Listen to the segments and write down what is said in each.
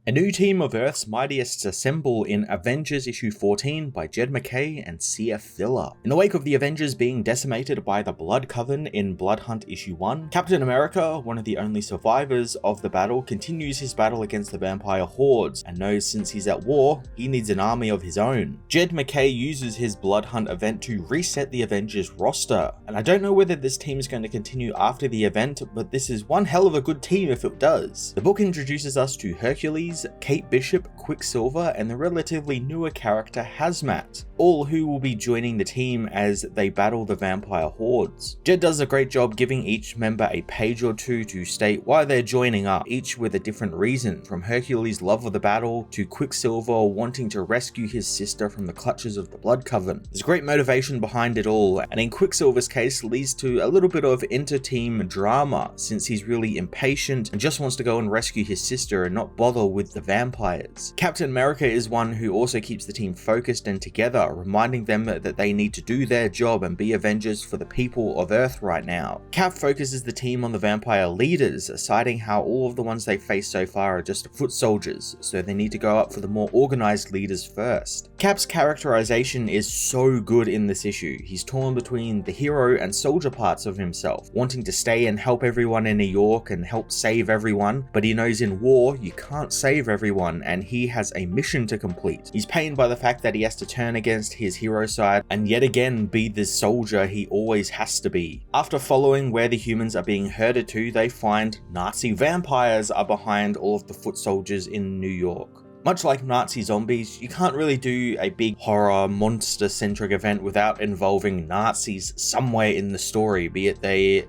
A new team of Earth's Mightiest assemble in Avengers issue 14 by Jed MacKay and C.F. Filler. In the wake of the Avengers being decimated by the Blood Coven in Blood Hunt issue 1, Captain America, one of the only survivors of the battle, continues his battle against the Vampire Hordes and knows since he's at war, he needs an army of his own. Jed MacKay uses his Blood Hunt event to reset the Avengers roster, and I don't know whether this team is going to continue after the event, but this is one hell of a good team if it does. The book introduces us to Hercules, Kate Bishop, Quicksilver, and the relatively newer character Hazmat, all who will be joining the team as they battle the Vampire Hordes. Jed does a great job giving each member a page or two to state why they're joining up, each with a different reason, from Hercules' love of the battle to Quicksilver wanting to rescue his sister from the clutches of the Blood Coven. There's great motivation behind it all, and in Quicksilver's case leads to a little bit of inter-team drama, since he's really impatient and just wants to go and rescue his sister and not bother with the vampires. Captain America is one who also keeps the team focused and together, reminding them that they need to do their job and be Avengers for the people of Earth right now. Cap focuses the team on the vampire leaders, citing how all of the ones they face so far are just foot soldiers, so they need to go up for the more organized leaders first. Cap's characterization is so good in this issue. He's torn between the hero and soldier parts of himself, wanting to stay and help everyone in New York and help save everyone, but he knows in war you can't save everyone and he has a mission to complete. He's pained by the fact that he has to turn against his hero side and yet again be the soldier he always has to be. After following where the humans are being herded to, they find Nazi vampires are behind all of the foot soldiers in New York. Much like Nazi zombies, you can't really do a big horror monster-centric event without involving Nazis somewhere in the story, be it the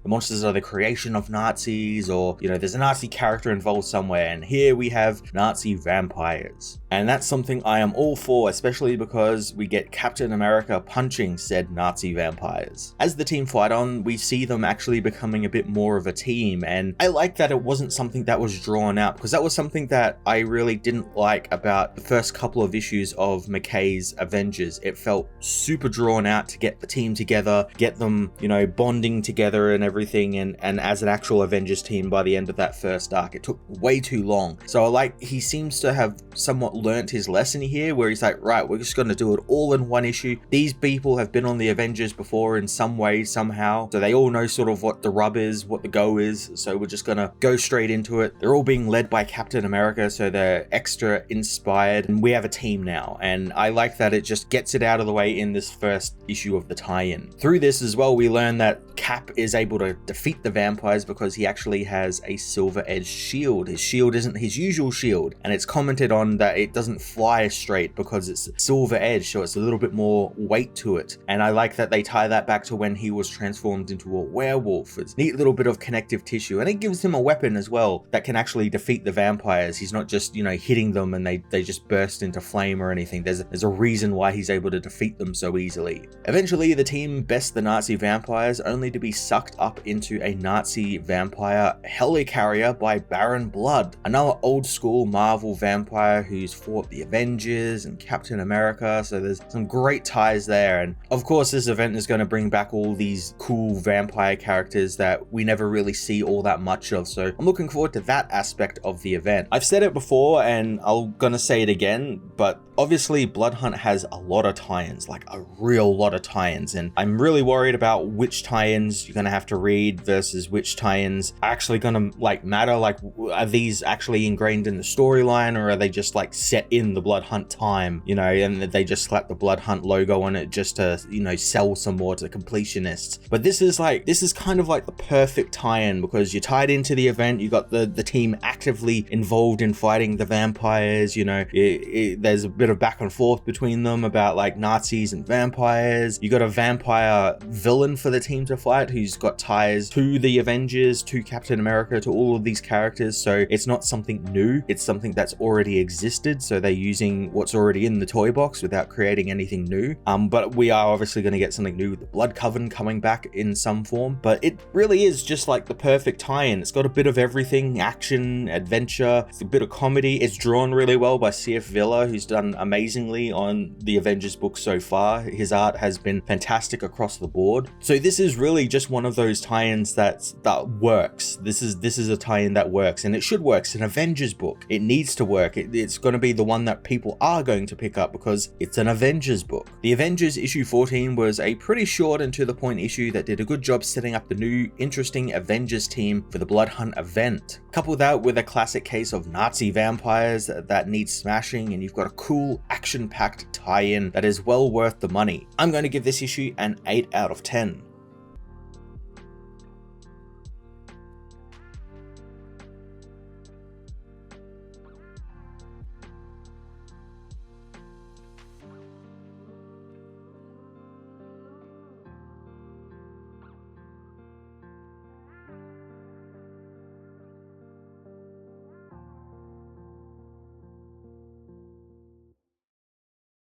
monsters are the creation of Nazis, or, there's a Nazi character involved somewhere, and here we have Nazi vampires. And that's something I am all for, especially because we get Captain America punching said Nazi vampires. As the team fight on, we see them actually becoming a bit more of a team, and I like that it wasn't something that was drawn out, because that was something that I really didn't like about the first couple of issues of MacKay's Avengers. It felt super drawn out to get the team together, get them, bonding together and everything, and as an actual Avengers team by the end of that first arc. It took way too long. So he seems to have somewhat learnt his lesson here, where he's like, right, we're just going to do it all in one issue. These people have been on the Avengers before in some way, somehow, so they all know sort of what the rub is, what the go is, so we're just going to go straight into it. They're all being led by Captain America, so they're extra inspired, and we have a team now, and I like that it just gets it out of the way in this first issue of the tie-in. Through this as well, we learn that Cap is able to defeat the vampires because he actually has a silver-edged shield. His shield isn't his usual shield, and it's commented on that it doesn't fly straight because it's silver-edged, so it's a little bit more weight to it. And I like that they tie that back to when he was transformed into a werewolf. It's a neat little bit of connective tissue, and it gives him a weapon as well that can actually defeat the vampires. He's not just, hitting them and they just burst into flame or anything. There's a reason why he's able to defeat them so easily. Eventually, the team best the Nazi vampires, only to be sucked up into a Nazi vampire helicarrier by Baron Blood, another old school Marvel vampire who's fought the Avengers and Captain America, so there's some great ties there. And of course, this event is going to bring back all these cool vampire characters that we never really see all that much of, so I'm looking forward to that aspect of the event. I've said it before and I'm gonna say it again, but obviously Blood Hunt has a lot of tie-ins, like a real lot of tie-ins, and I'm really worried about which tie-ins you're gonna have to read versus which tie-ins are actually gonna matter. Are these actually ingrained in the storyline, or are they just set in the Blood Hunt time, and they just slap the Blood Hunt logo on it just to sell some more to the completionists? But this is kind of the perfect tie-in, because you're tied into the event, you got the team actively involved in fighting the vampires. There's a bit of back and forth between them about Nazis and vampires. You got a vampire villain for the team to fight who's got ties to the Avengers, to Captain America, to all of these characters, so it's not something new, it's something that's already existed, so they're using what's already in the toy box without creating anything new. But we are obviously going to get something new with the Blood Coven coming back in some form, but it really is just the perfect tie-in. It's got a bit of everything: action, adventure, it's a bit of comedy. It's drawn really well by C.F. Villa, who's done amazingly on the Avengers book so far. His art has been fantastic across the board. So this is really just one of those tie-ins that works. This is a tie-in that works, and it should work. It's an Avengers book. It needs to work. It's going to be the one that people are going to pick up because it's an Avengers book. The Avengers issue 14 was a pretty short and to the point issue that did a good job setting up the new interesting Avengers team for the Blood Hunt event. Couple that with a classic case of Nazi vampires that needs smashing, and you've got a cool action-packed tie-in that is well worth the money. I'm going to give this issue an 8 out of 10.